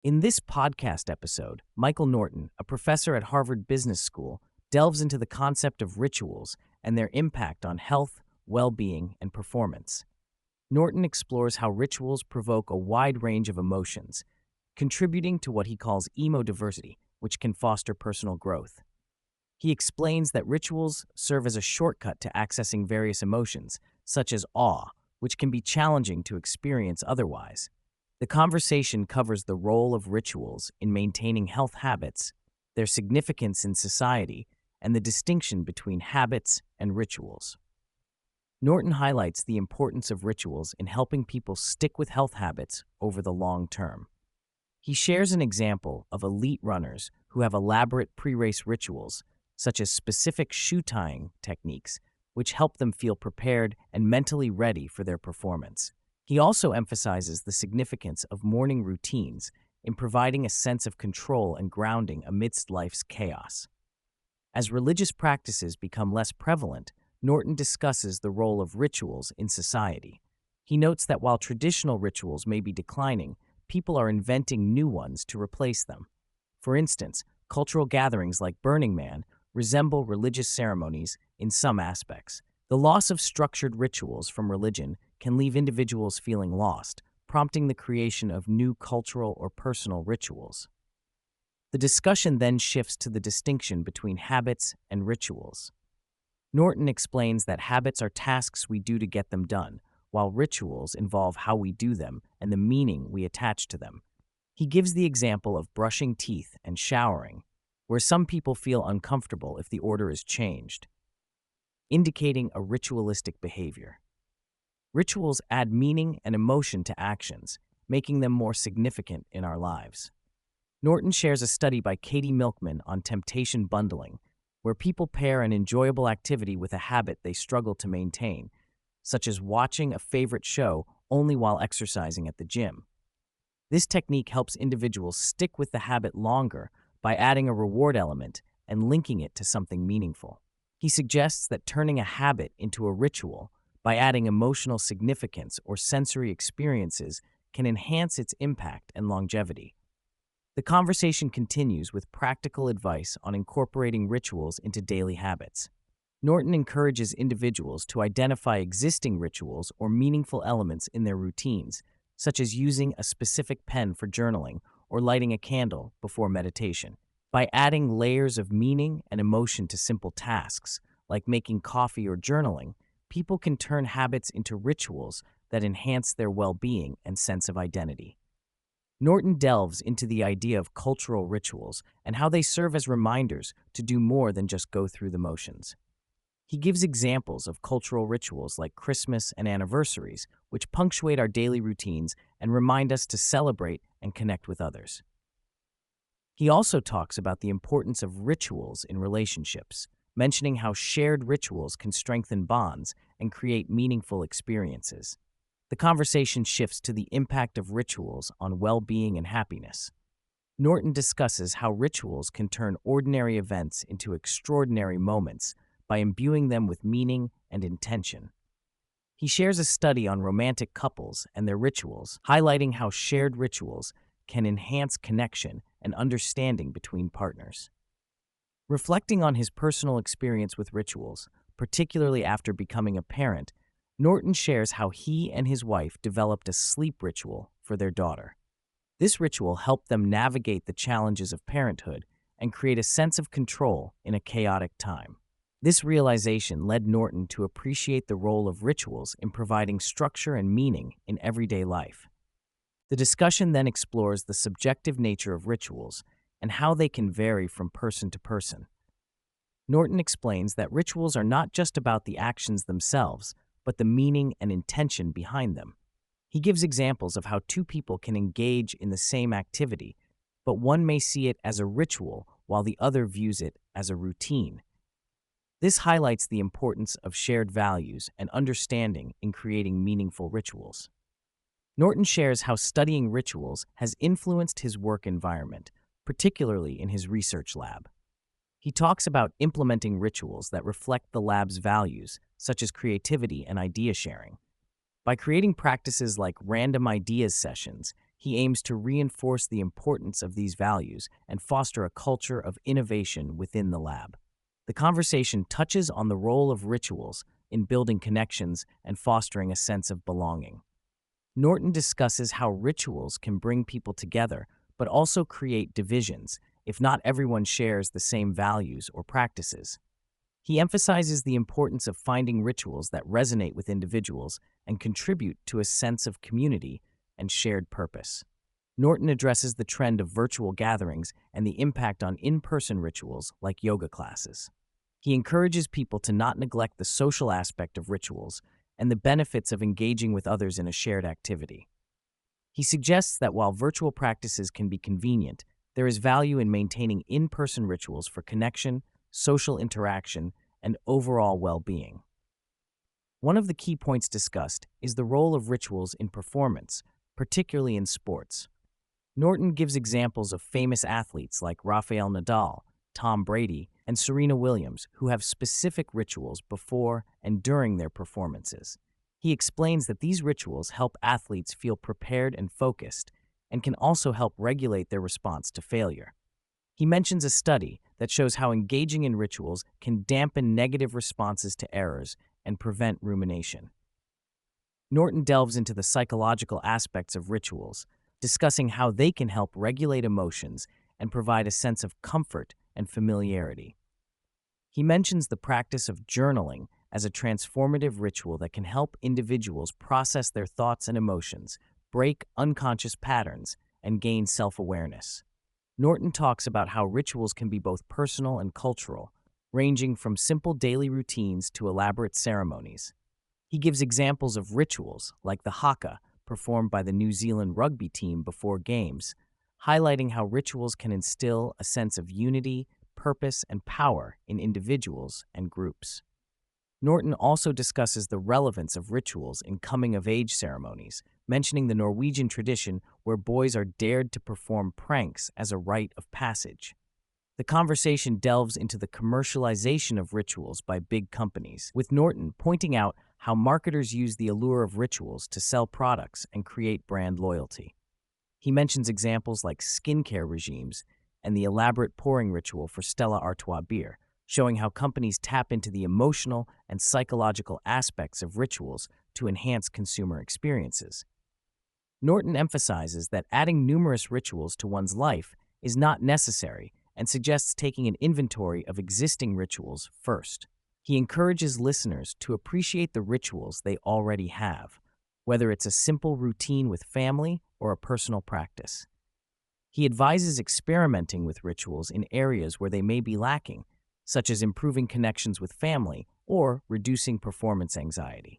In this podcast episode, Michael Norton, a professor at Harvard Business School, delves into the concept of rituals and their impact on health, well-being, and performance. Norton explores how rituals provoke a wide range of emotions, contributing to what he calls emo-diversity, which can foster personal growth. He explains that rituals serve as a shortcut to accessing various emotions, such as awe, which can be challenging to experience otherwise. The conversation covers the role of rituals in maintaining health habits, their significance in society, and the distinction between habits and rituals. Norton highlights the importance of rituals in helping people stick with health habits over the long term. He shares an example of elite runners who have elaborate pre-race rituals, such as specific shoe tying techniques, which help them feel prepared and mentally ready for their performance. He also emphasizes the significance of morning routines in providing a sense of control and grounding amidst life's chaos. As religious practices become less prevalent, Norton discusses the role of rituals in society. He notes that while traditional rituals may be declining, people are inventing new ones to replace them. For instance, cultural gatherings like Burning Man resemble religious ceremonies in some aspects. The loss of structured rituals from religion can leave individuals feeling lost, prompting the creation of new cultural or personal rituals. The discussion then shifts to the distinction between habits and rituals. Norton explains that habits are tasks we do to get them done, while rituals involve how we do them and the meaning we attach to them. He gives the example of brushing teeth and showering, where some people feel uncomfortable if the order is changed, indicating a ritualistic behavior. Rituals add meaning and emotion to actions, making them more significant in our lives. Norton shares a study by Katie Milkman on temptation bundling, where people pair an enjoyable activity with a habit they struggle to maintain, such as watching a favorite show only while exercising at the gym. This technique helps individuals stick with the habit longer by adding a reward element and linking it to something meaningful. He suggests that turning a habit into a ritual by adding emotional significance or sensory experiences can enhance its impact and longevity. The conversation continues with practical advice on incorporating rituals into daily habits. Norton encourages individuals to identify existing rituals or meaningful elements in their routines, such as using a specific pen for journaling or lighting a candle before meditation. By adding layers of meaning and emotion to simple tasks, like making coffee or journaling, people can turn habits into rituals that enhance their well-being and sense of identity. Norton delves into the idea of cultural rituals and how they serve as reminders to do more than just go through the motions. He gives examples of cultural rituals like Christmas and anniversaries, which punctuate our daily routines and remind us to celebrate and connect with others. He also talks about the importance of rituals in relationships, mentioning how shared rituals can strengthen bonds and create meaningful experiences. The conversation shifts to the impact of rituals on well-being and happiness. Norton discusses how rituals can turn ordinary events into extraordinary moments by imbuing them with meaning and intention. He shares a study on romantic couples and their rituals, highlighting how shared rituals can enhance connection and understanding between partners. Reflecting on his personal experience with rituals, particularly after becoming a parent, Norton shares how he and his wife developed a sleep ritual for their daughter. This ritual helped them navigate the challenges of parenthood and create a sense of control in a chaotic time. This realization led Norton to appreciate the role of rituals in providing structure and meaning in everyday life. The discussion then explores the subjective nature of rituals and how they can vary from person to person. Norton explains that rituals are not just about the actions themselves, but the meaning and intention behind them. He gives examples of how two people can engage in the same activity, but one may see it as a ritual while the other views it as a routine. This highlights the importance of shared values and understanding in creating meaningful rituals. Norton shares how studying rituals has influenced his work environment, particularly in his research lab. He talks about implementing rituals that reflect the lab's values, such as creativity and idea sharing. By creating practices like random ideas sessions, He aims to reinforce the importance of these values and foster a culture of innovation within the lab. The conversation touches on the role of rituals in building connections and fostering a sense of belonging. Norton discusses how rituals can bring people together, but also create divisions if not everyone shares the same values or practices. He emphasizes the importance of finding rituals that resonate with individuals and contribute to a sense of community and shared purpose. Norton addresses the trend of virtual gatherings and the impact on in-person rituals like yoga classes. He encourages people to not neglect the social aspect of rituals and the benefits of engaging with others in a shared activity. He suggests that while virtual practices can be convenient, there is value in maintaining in-person rituals for connection, social interaction, and overall well-being. One of the key points discussed is the role of rituals in performance, particularly in sports. Norton gives examples of famous athletes like Rafael Nadal, Tom Brady, and Serena Williams who have specific rituals before and during their performances. He explains that these rituals help athletes feel prepared and focused and can also help regulate their response to failure. He mentions a study that shows how engaging in rituals can dampen negative responses to errors and prevent rumination. Norton delves into the psychological aspects of rituals, discussing how they can help regulate emotions and provide a sense of comfort and familiarity. He mentions the practice of journaling as a transformative ritual that can help individuals process their thoughts and emotions, break unconscious patterns, and gain self-awareness. Norton talks about how rituals can be both personal and cultural, ranging from simple daily routines to elaborate ceremonies. He gives examples of rituals like the haka, performed by the New Zealand rugby team before games, highlighting how rituals can instill a sense of unity, purpose, and power in individuals and groups. Norton also discusses the relevance of rituals in coming-of-age ceremonies, mentioning the Norwegian tradition where boys are dared to perform pranks as a rite of passage. The conversation delves into the commercialization of rituals by big companies, with Norton pointing out how marketers use the allure of rituals to sell products and create brand loyalty. He mentions examples like skincare regimes and the elaborate pouring ritual for Stella Artois beer, showing how companies tap into the emotional and psychological aspects of rituals to enhance consumer experiences. Norton emphasizes that adding numerous rituals to one's life is not necessary and suggests taking an inventory of existing rituals first. He encourages listeners to appreciate the rituals they already have, whether it's a simple routine with family or a personal practice. He advises experimenting with rituals in areas where they may be lacking, such as improving connections with family or reducing performance anxiety.